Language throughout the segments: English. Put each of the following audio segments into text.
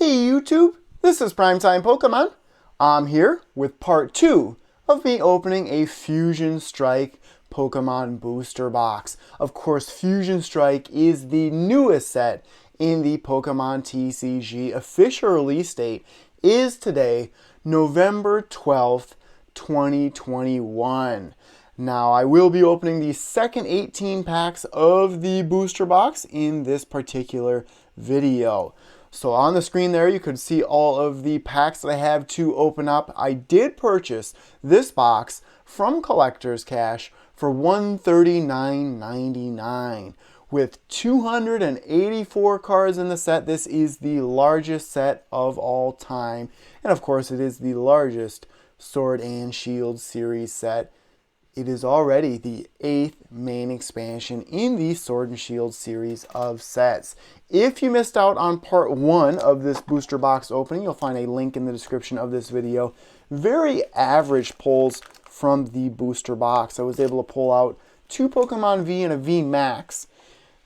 Hey YouTube, this is Primetime Pokemon. I'm here with part 2 of me opening a Fusion Strike Pokemon booster box. Of course, Fusion Strike is the newest set in the Pokemon TCG. Official release date is today, November 12th, 2021. Now, I will be opening the second 18 packs of the booster box in this particular video. So on the screen there, you could see all of the packs that I have to open up. I did purchase this box from Collector's Cash for $139.99. With 284 cards in the set, this is the largest set of all time. And of course, it is the largest Sword and Shield series set. It is already the 8th main expansion in the Sword and Shield series of sets. If you missed out on part 1 of this booster box opening, you'll find a link in the description of this video. Very average pulls from the booster box. I was able to pull out 2 Pokemon V and a VMAX.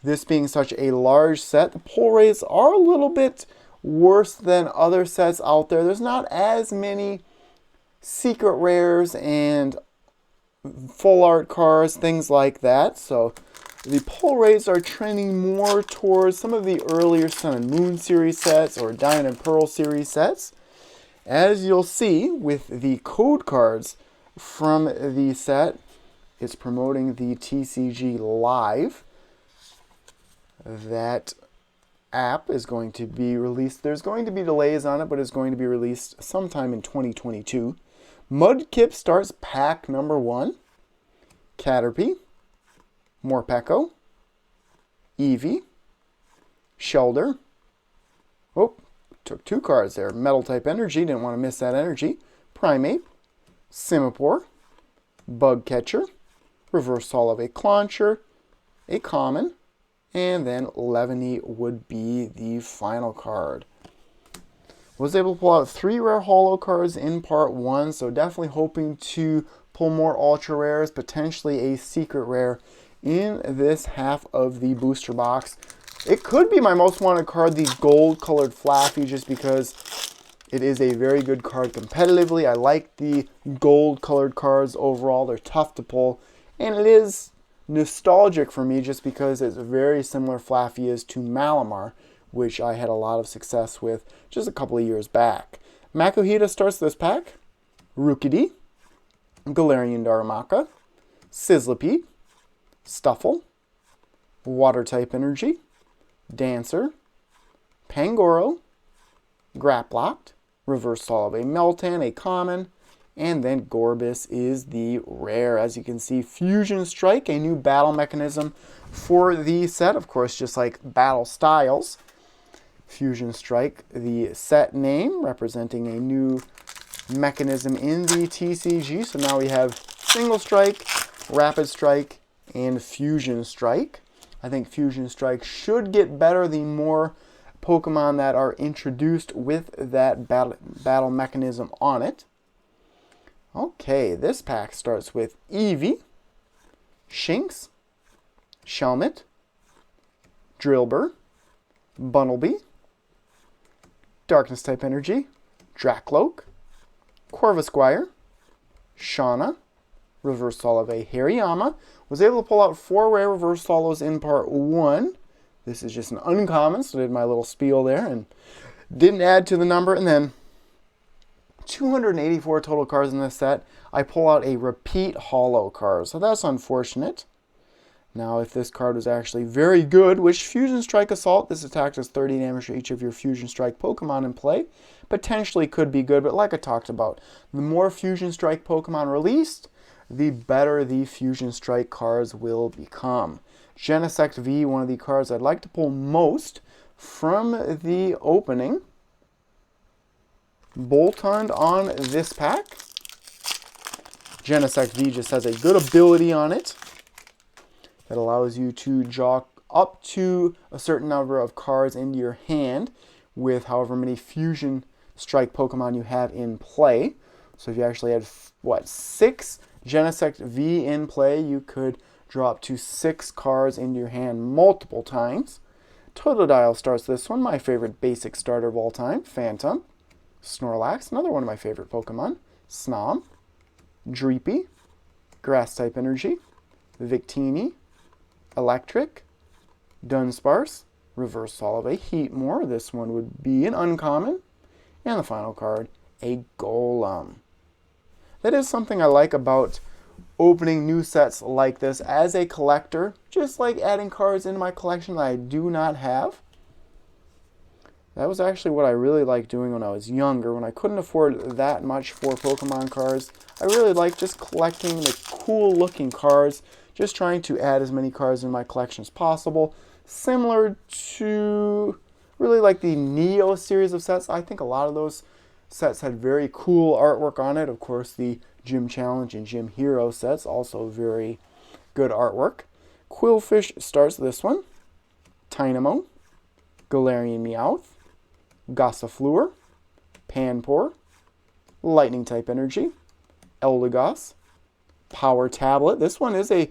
This being such a large set, the pull rates are a little bit worse than other sets out there. There's not as many secret rares and full art cards, things like that. So the pull rates are trending more towards some of the earlier Sun and Moon series sets or Diamond and Pearl series sets. As you'll see with the code cards from the set, it's promoting the TCG Live. That app is going to be released. There's going to be delays on it, but it's going to be released sometime in 2022. Mudkip starts pack number 1. Caterpie, Morpeko, Eevee, Shellder. Oh, took 2 cards there. Metal type energy, didn't want to miss that energy. Primeape, Simipour, Bugcatcher, Reverse Holo of a Clauncher, a common, and then Levany would be the final card. Was able to pull out 3 rare holo cards in part 1, so definitely hoping to pull more ultra rares, potentially a secret rare in this half of the booster box. It could be my most wanted card, the gold colored Flaffy, just because it is a very good card competitively. I like the gold colored cards overall. They're tough to pull, and it is nostalgic for me just because it's very similar Flaffy is to Malamar, which I had a lot of success with just a couple of years back. Makuhita starts this pack. Rookidee, Galarian Darumaka, Sizzlipede, Stuffle, Water-type Energy, Dancer, Pangoro, Graplocked, Reverse Holo of a Meltan, a common, and then Gorbis is the rare. As you can see, Fusion Strike, a new battle mechanism for the set. Of course, just like battle styles. Fusion Strike, the set name, representing a new mechanism in the TCG. So now we have Single Strike, Rapid Strike, and Fusion Strike. I think Fusion Strike should get better the more Pokemon that are introduced with that battle mechanism on it. Okay, this pack starts with Eevee, Shinx, Shelmet, Drillbur, Bunnelby, Darkness type energy, Dracloak, Corvisquire, Shauna, Reverse Holo of a Hariyama. Was able to pull out 4 rare Reverse Holos in part 1. This is just an uncommon, so I did my little spiel there and didn't add to the number. And then 284 total cards in this set. I pull out a repeat holo card, so that's unfortunate. Now, if this card was actually very good, which Fusion Strike Assault, this attack does 30 damage for each of your Fusion Strike Pokemon in play, potentially could be good, but like I talked about, the more Fusion Strike Pokemon released, the better the Fusion Strike cards will become. Genesect V, one of the cards I'd like to pull most from the opening. Boltund on this pack. Genesect V just has a good ability on it that allows you to draw up to a certain number of cards into your hand with however many Fusion Strike Pokemon you have in play. So if you actually had, 6 Genesect V in play, you could draw up to 6 cards into your hand multiple times. Totodile starts this one, my favorite basic starter of all time. Phantom. Snorlax, another one of my favorite Pokemon. Snom. Dreepy. Grass-type Energy. Victini. Electric. Dunsparce. Reverse Holo of a Heatmore. This one would be an uncommon. And the final card, a Golem. That is something I like about opening new sets like this as a collector. Just like adding cards into my collection that I do not have. That was actually what I really liked doing when I was younger, when I couldn't afford that much for Pokemon cards. I really liked just collecting the cool looking cards, just trying to add as many cards in my collection as possible. Similar to really like the Neo series of sets. I think a lot of those sets had very cool artwork on it. Of course, the Gym Challenge and Gym Hero sets, also very good artwork. Quillfish starts this one. Tynamo. Galarian Meowth. Gossifleur. Panpour. Lightning-type Energy. Eldegoss. Power Tablet. This one is a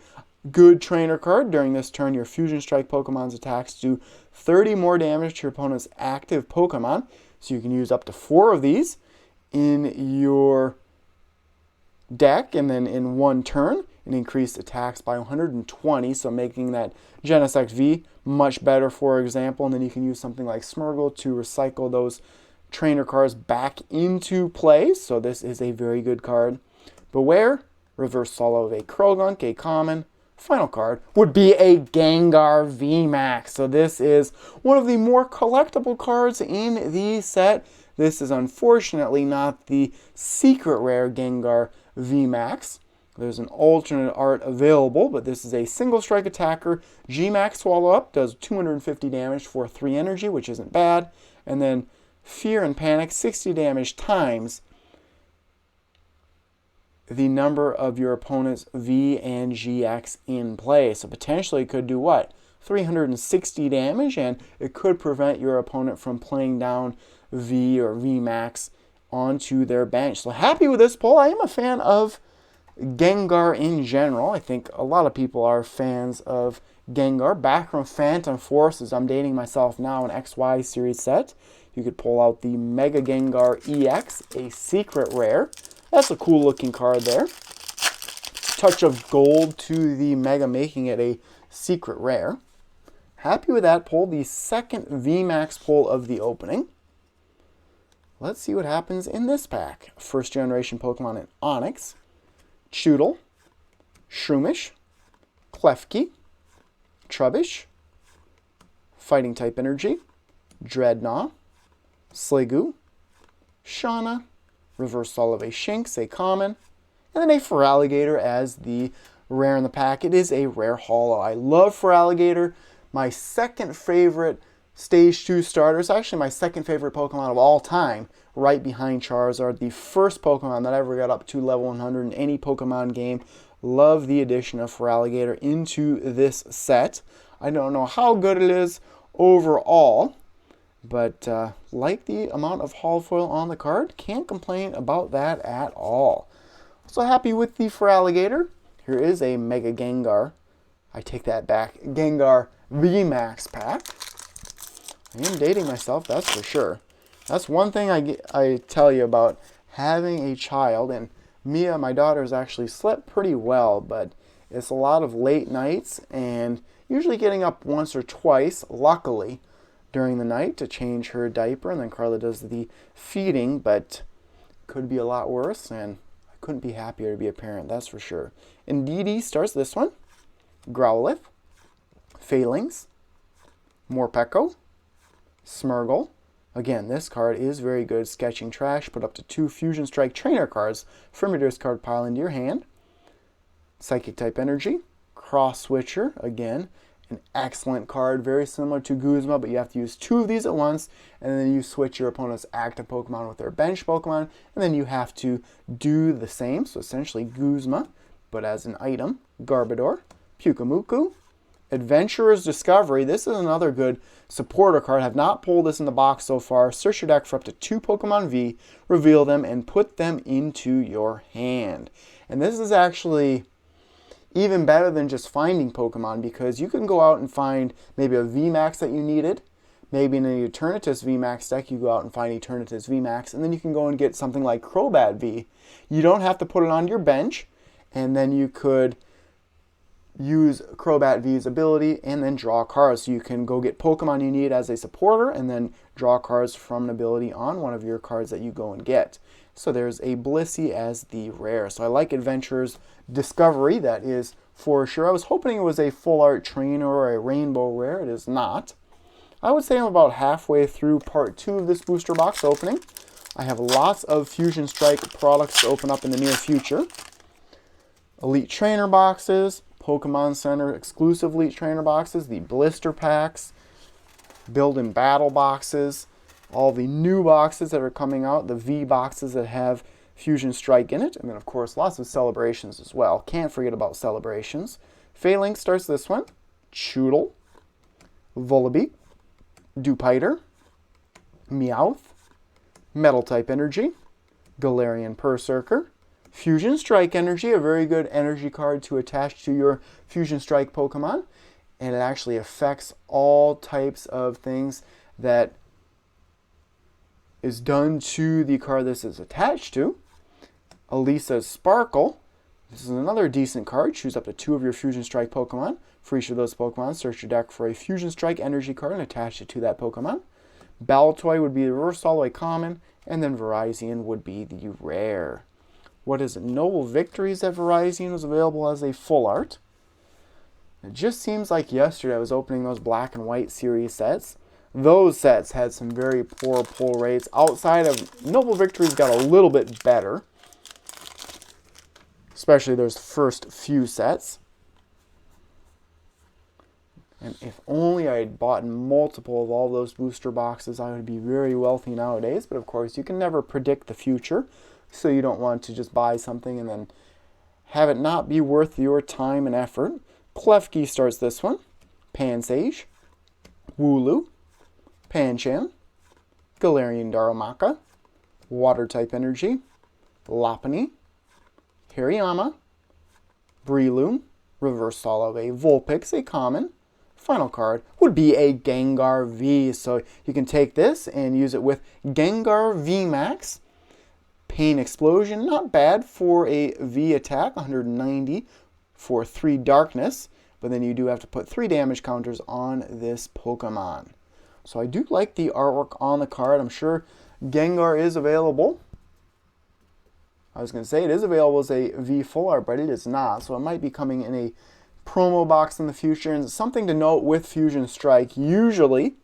good trainer card. During this turn, your Fusion Strike Pokemon's attacks do 30 more damage to your opponent's active Pokemon. So you can use up to 4 of these in your deck, and then in one turn, and increase attacks by 120, so making that Genesect V much better, for example. And then you can use something like Smeargle to recycle those trainer cards back into play. So this is a very good card. Beware, Reverse Holo of a Krogunk, a common. Final card would be a Gengar VMAX. So this is one of the more collectible cards in the set. This is unfortunately not the secret rare Gengar VMAX. There's an alternate art available, but this is a single strike attacker. Gmax Swallow Up does 250 damage for 3 energy, which isn't bad. And then Fear and Panic, 60 damage times the number of your opponent's V and GX in play. So potentially it could do what? 360 damage, and it could prevent your opponent from playing down V or VMAX onto their bench. So happy with this pull. I am a fan of Gengar in general. I think a lot of people are fans of Gengar. Back from Phantom Forces, I'm dating myself now, an XY series set. You could pull out the Mega Gengar EX, a secret rare. That's a cool looking card there. Touch of gold to the Mega, making it a secret rare. Happy with that pull. The second VMAX pull of the opening. Let's see what happens in this pack. First generation Pokemon in Onix. Choodle. Shroomish. Klefki. Trubbish. Fighting type Energy. Dreadnought. Sliggoo. Shauna. Reverse Holo of a Shinx, a common, and then a Feraligatr as the rare in the pack. It is a rare holo. I love Feraligatr. My second favorite Stage 2 starter. It's actually my second favorite Pokemon of all time, right behind Charizard. The first Pokemon that ever got up to level 100 in any Pokemon game. Love the addition of Feraligatr into this set. I don't know how good it is overall, but like the amount of holo foil on the card, can't complain about that at all. So happy with the Feraligatr. Here is a Mega Gengar. I take that back. Gengar VMAX pack. I am dating myself, that's for sure. That's one thing I tell you about having a child. And Mia, my daughter, has actually slept pretty well, but it's a lot of late nights and usually getting up once or twice, luckily, during the night to change her diaper, and then Carla does the feeding, but could be a lot worse, and I couldn't be happier to be a parent, that's for sure. Indeedee starts this one. Growlithe. Phalanx. Morpeko. Smeargle. Again, this card is very good. Sketching Trash. Put up to 2 Fusion Strike trainer cards from your discard pile into your hand. Psychic type Energy. Cross Switcher. Again, an excellent card, very similar to Guzma, but you have to use 2 of these at once, and then you switch your opponent's active Pokemon with their bench Pokemon, and then you have to do the same, so essentially Guzma, but as an item. Garbodor, Pyukumuku, Adventurer's Discovery. This is another good supporter card. I have not pulled this in the box so far. Search your deck for up to 2 Pokemon V, reveal them, and put them into your hand. And this is actually even better than just finding Pokemon, because you can go out and find maybe a VMAX that you needed. Maybe in an Eternatus VMAX deck, you go out and find Eternatus VMAX, and then you can go and get something like Crobat V. You don't have to put it on your bench, and then you could use Crobat V's ability and then draw cards. So you can go get Pokemon you need as a supporter and then draw cards from an ability on one of your cards that you go and get. So there's a Blissey as the rare. So I like Adventurer's Discovery, that is for sure. I was hoping it was a full art trainer or a rainbow rare. It is not. I would say I'm about halfway through part 2 of this booster box opening. I have lots of Fusion Strike products to open up in the near future. Elite Trainer boxes, Pokemon Center exclusive Elite Trainer boxes, the blister packs, build and battle boxes, all the new boxes that are coming out, the V boxes that have Fusion Strike in it, and then of course lots of celebrations as well. Can't forget about celebrations. Phalanx starts this one. Choodle, Volibee, Dupiter, Meowth, Metal type Energy, Galarian Berserker, Fusion Strike Energy, a very good energy card to attach to your Fusion Strike Pokemon, and it actually affects all types of things that is done to the card this is attached to. Elisa's Sparkle. This is another decent card. Choose up to 2 of your Fusion Strike Pokemon. For each of those Pokemon, search your deck for a Fusion Strike Energy card and attach it to that Pokemon. Baltoy would be the Reverse Holo, a common, and then Virizion would be the rare. What is it? Noble Victories that Virizion was available as a full art. It just seems like yesterday I was opening those black and white series sets. Those sets had some very poor pull rates. Outside of Noble Victories got a little bit better, especially those first few sets. And if only I had bought multiple of all those booster boxes, I would be very wealthy nowadays. But of course, you can never predict the future, so you don't want to just buy something and then have it not be worth your time and effort. Klefki starts this one. Pansage, Wooloo, Pancham, Galarian Darumaka, Water-type Energy, Lopunny, Hariyama, Breloom, Reverse Holo, a Vulpix, a common. Final card would be a Gengar V. So you can take this and use it with Gengar VMAX. Pain Explosion, not bad for a V attack, 190 for 3 darkness. But then you do have to put 3 damage counters on this Pokemon. So I do like the artwork on the card. I'm sure Gengar is available. I was going to say it is available as a V full art, but it is not. So it might be coming in a promo box in the future. And something to note with Fusion Strike, usually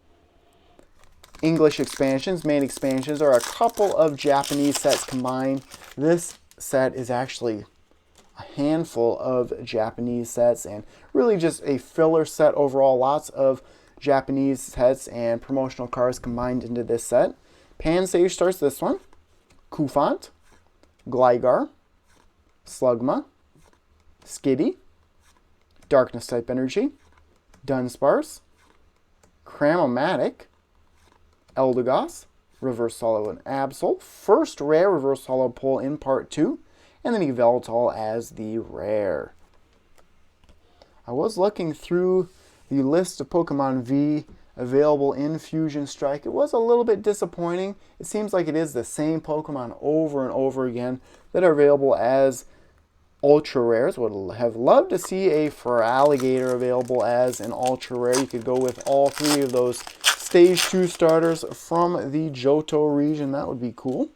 English expansions, main expansions, are a couple of Japanese sets combined. This set is actually a handful of Japanese sets and really just a filler set overall. Lots of Japanese sets and promotional cards combined into this set. Pansage starts this one. Kufant, Gligar, Slugma, Skitty, Darkness type Energy, Dunsparce, Cramomatic, Eldegoss, Reverse Holo, and Absol. First rare Reverse Holo pull in part 2, and then Yveltal as the rare. I was looking through the list of Pokemon V available in Fusion Strike. It was a little bit disappointing. It seems like it is the same Pokemon over and over again that are available as ultra rares. Would have loved to see a Feraligatr available as an ultra rare. You could go with all 3 of those stage 2 starters from the Johto region. That would be cool.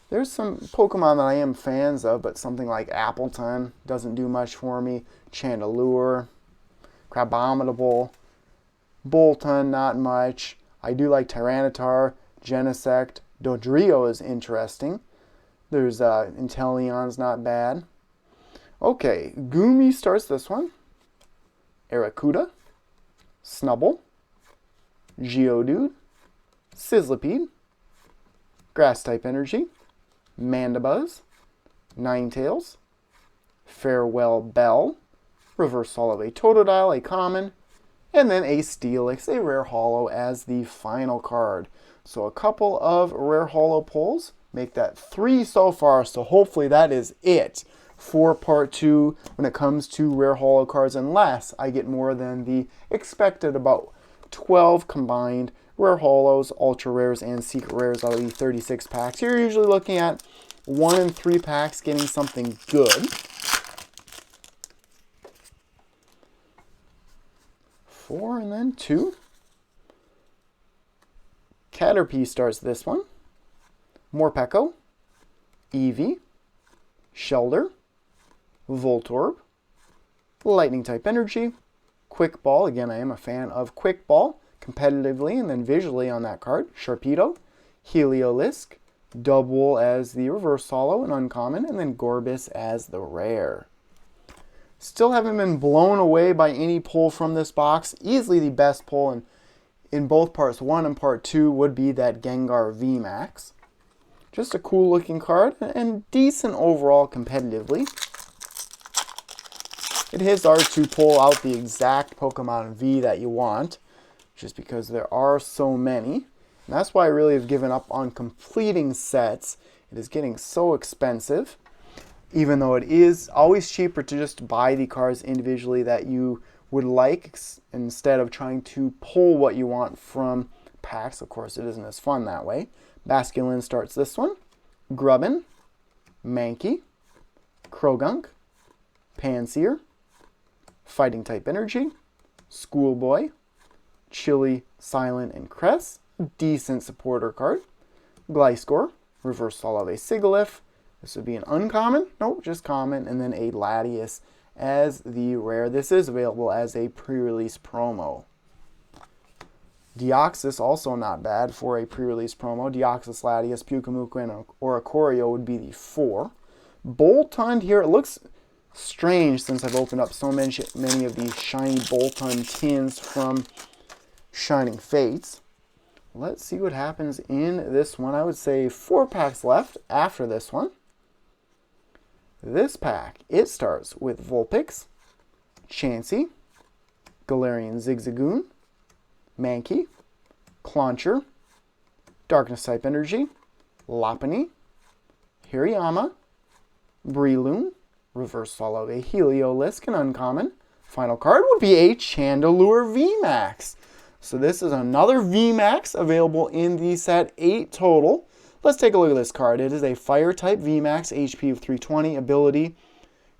There's some Pokemon that I am fans of, but something like Appleton doesn't do much for me. Chandelure, Crabominable, Bolton, not much. I do like Tyranitar, Genesect, Dodrio is interesting. There's Inteleon's not bad. Okay, Gumi starts this one. Arrokuda, Snubble, Geodude, Sizzlipede, Grass-type Energy, Mandibuzz, Ninetales, Farewell Bell, Reverse Holo, a Totodile, a common, and then a Steelix, a rare holo as the final card. So a couple of rare holo pulls, make that 3 so far, so hopefully that is it for part 2 when it comes to rare holo cards, unless I get more than the expected about 12 combined rare holos, ultra rares, and secret rares out of the 36 packs. You're usually looking at 1 in 3 packs getting something good. 4 and then 2. Caterpie starts this one. Morpeko, Eevee, Shelder, Voltorb, Lightning type Energy, Quick Ball. Again, I am a fan of Quick Ball competitively and then visually on that card. Sharpedo, Heliolisk, Dubwool as the reverse holo and uncommon, and then Gorbis as the rare. Still haven't been blown away by any pull from this box. Easily the best pull in both parts 1 and part 2 would be that Gengar VMAX. Just a cool looking card and decent overall competitively. It is hard to pull out the exact Pokemon V that you want, just because there are so many. And that's why I really have given up on completing sets. It is getting so expensive, even though it is always cheaper to just buy the cards individually that you would like instead of trying to pull what you want from packs. Of course, it isn't as fun that way. Basculin starts this one. Grubbin, Mankey, Krogunk, Pansear, Fighting type Energy, Schoolboy, Chili, Silent, and Cress. Decent supporter card. Gliscor, reverse holo of a Sigilyph. This would be an uncommon. Nope, just common. And then a Latias as the rare. This is available as a pre-release promo. Deoxys, also not bad for a pre-release promo. Deoxys, Latias, Pyukumuku, and Oricorio would be the 4. Boltund here, it looks strange since I've opened up so many of these shiny Boltund tins from Shining Fates. Let's see what happens in this one. I would say 4 packs left after this one. This pack, it starts with Vulpix, Chansey, Galarian Zigzagoon, Mankey, Clauncher, Darkness type Energy, Lopunny, Hirayama, Breloom, reverse holo of a Heliolisk, and uncommon. Final card would be a Chandelure VMAX. So this is another VMAX available in the set 8 total. Let's take a look at this card. It is a Fire type VMAX, HP of 320, ability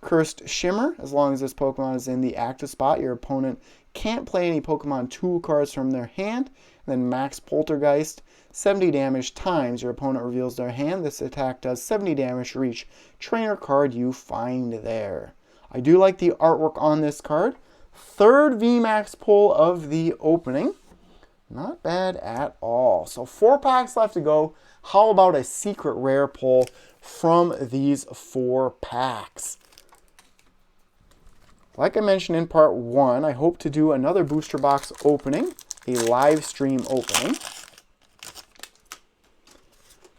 Cursed Shimmer. As long as this Pokemon is in the active spot, your opponent can't play any Pokemon tool cards from their hand. And then Max Poltergeist, 70 damage times your opponent reveals their hand. This attack does 70 damage for each trainer card you find there. I do like the artwork on this card. 3rd VMAX pull of the opening. Not bad at all. So 4 packs left to go. How about a secret rare pull from these 4 packs? Like I mentioned in part 1, I hope to do another booster box opening, a live stream opening.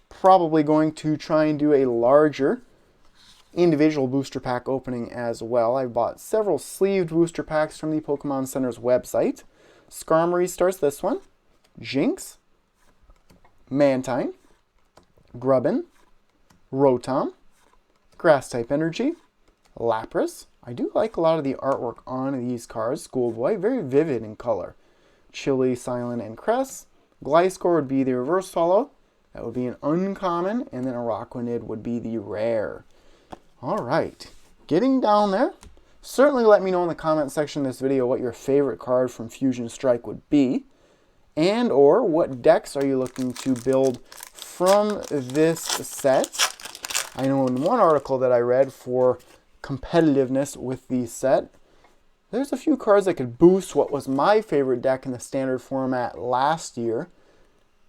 Probably going to try and do a larger individual booster pack opening as well. I've bought several sleeved booster packs from the Pokemon Center's website. Skarmory starts this one. Jinx, Mantine, Grubbin, Rotom, Grass type Energy, Lapras. I do like a lot of the artwork on these cards. Schoolboy, very vivid in color. Chili, Silent, and Cress. Gliscor would be the reverse holo. That would be an uncommon, and then Araquanid would be the rare. All right, getting down there. Certainly let me know in the comment section of this video what your favorite card from Fusion Strike would be, and or what decks are you looking to build from this set. I know in one article that I read for competitiveness with the set, there's a few cards that could boost what was my favorite deck in the standard format last year,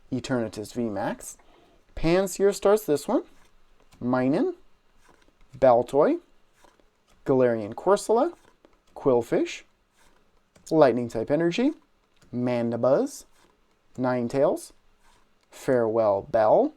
Eternatus VMAX. Pansear starts this one. Minun, Baltoy, Galarian Corsola, Quillfish, Lightning type Energy, Mandibuzz, Ninetales, Farewell Bell,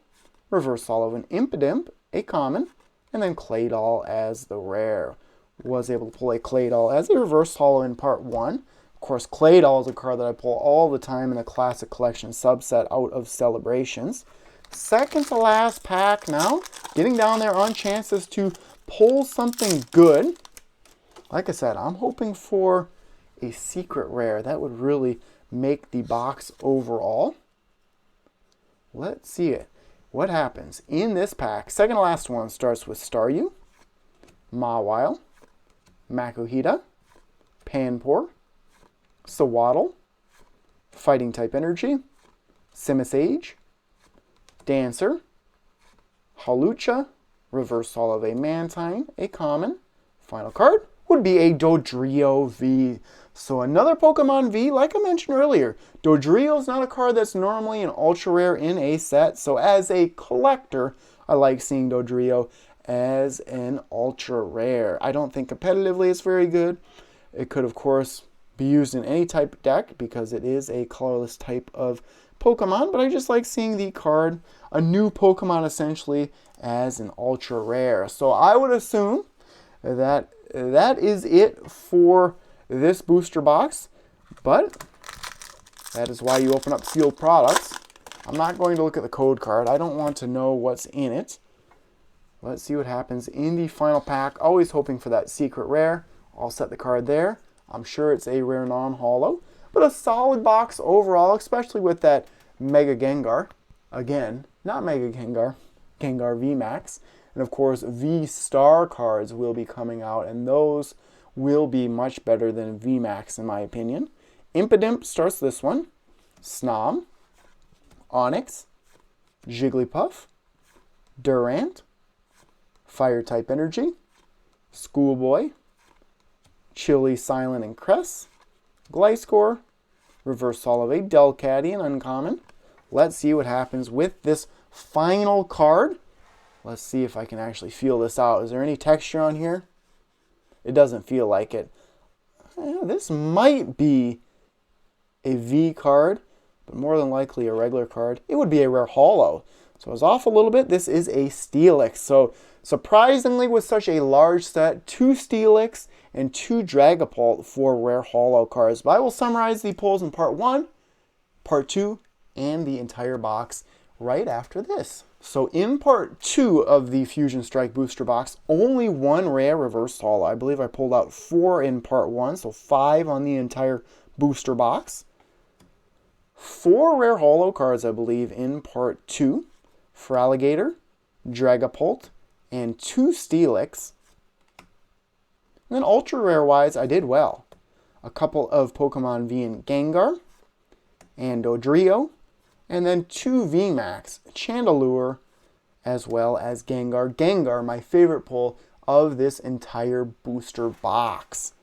reverse holo of an Impidimp, a common, and then Claydol as the rare. Was able to pull a Claydol as a reverse holo in part 1. Of course, Claydol is a card that I pull all the time in the Classic Collection subset out of Celebrations. Second to last pack now. Getting down there on chances to pull something good. Like I said, I'm hoping for a secret rare. That would really make the box overall. Let's see it. What happens in this pack? Second to last one starts with Staryu, Mawile, Makuhita, Panpour, Sawaddle, Fighting type Energy, Simisage, Dancer, Hawlucha, Reverse Holo of a Mantine, a common. Final card would be a Dodrio V. So another Pokemon V, like I mentioned earlier. Dodrio is not a card that's normally an ultra rare in a set. So as a collector, I like seeing Dodrio as an ultra rare. I don't think competitively it's very good. It could, of course, be used in any type of deck because it is a colorless type of Pokemon, but I just like seeing the card, a new Pokemon essentially, as an ultra rare. So I would assume that that is it for this booster box, but that is why you open up sealed products. I'm not going to look at the code card. I don't want to know what's in it. Let's see what happens in the final pack. Always hoping for that secret rare. I'll set the card there. I'm sure it's a rare non-holo, but a solid box overall, especially with that Mega Gengar. Again, not Mega Gengar, Gengar VMAX. And of course, V-Star cards will be coming out, and those will be much better than VMAX in my opinion. Impidimp starts this one. Snom, Onix, Jigglypuff, Durant, Fire type Energy, Schoolboy, Chili, Silent, and Cress, Gliscor, Reverse Holo of a Delcatty, and uncommon. Let's see what happens with this final card. Let's see if I can actually feel this out. Is there any texture on here? It doesn't feel like it. This might be a V card, but more than likely a regular card. It would be a rare holo. So I was off a little bit. This is a Steelix. So surprisingly, with such a large set, 2 Steelix and 2 Dragapult for rare holo cards. But I will summarize the pulls in part 1, part 2, and the entire box right after this. So in part 2 of the Fusion Strike booster box, only 1 rare reverse holo. I believe I pulled out 4 in part 1, so 5 on the entire booster box. 4 rare holo cards, I believe, in part 2. Feraligatr, Dragapult, and 2 Steelix. And then ultra rare wise, I did well. A couple of Pokemon V and Gengar, and Dodrio, and then 2 VMAX, Chandelure, as well as Gengar. Gengar, my favorite pull of this entire booster box.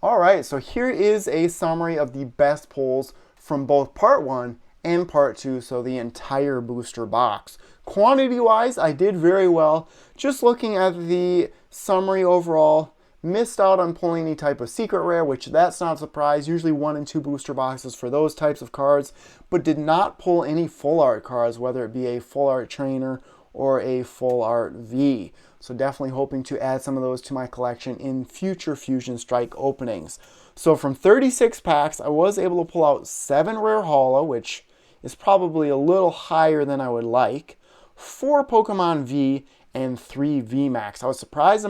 Alright, so here is a summary of the best pulls from both part 1 and part 2, so the entire booster box. Quantity-wise, I did very well. Just looking at the summary overall, missed out on pulling any type of secret rare, which that's not a surprise. Usually 1 and 2 booster boxes for those types of cards, but did not pull any full art cards, whether it be a full art trainer or a full art V. So definitely hoping to add some of those to my collection in future Fusion Strike openings. So from 36 packs, I was able to pull out 7 rare holo, which is probably a little higher than I would like, 4 Pokemon V, and 3 VMAX. I was surprised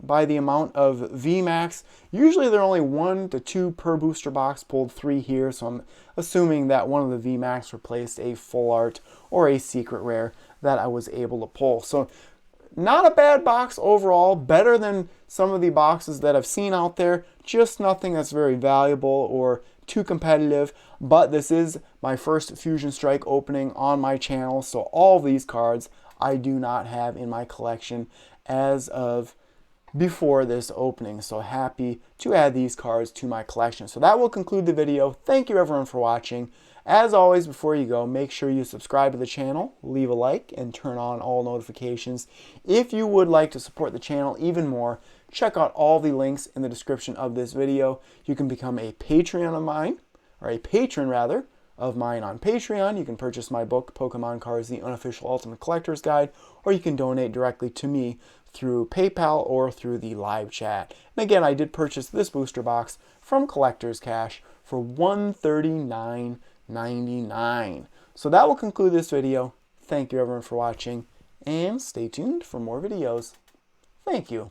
by the amount of VMAX. Usually they're only 1 to 2 per booster box, pulled 3 here, so I'm assuming that one of the VMAX replaced a full art or a secret rare that I was able to pull. So not a bad box overall, better than some of the boxes that I've seen out there, just nothing that's very valuable or too competitive, but this is my first Fusion Strike opening on my channel, so all of these cards I do not have in my collection as of before this opening, so happy to add these cards to my collection. So that will conclude the video. Thank you everyone for watching. As always, before you go, make sure you subscribe to the channel, leave a like, and turn on all notifications. If you would like to support the channel even more, check out all the links in the description of this video. You can become a Patreon of mine, or a patron rather, of mine on Patreon. You can purchase my book, Pokemon Cards, The Unofficial Ultimate Collector's Guide, or you can donate directly to me through PayPal or through the live chat. And again, I did purchase this booster box from Collector's Cash for $139.99. So that will conclude this video. Thank you everyone for watching, and stay tuned for more videos. Thank you.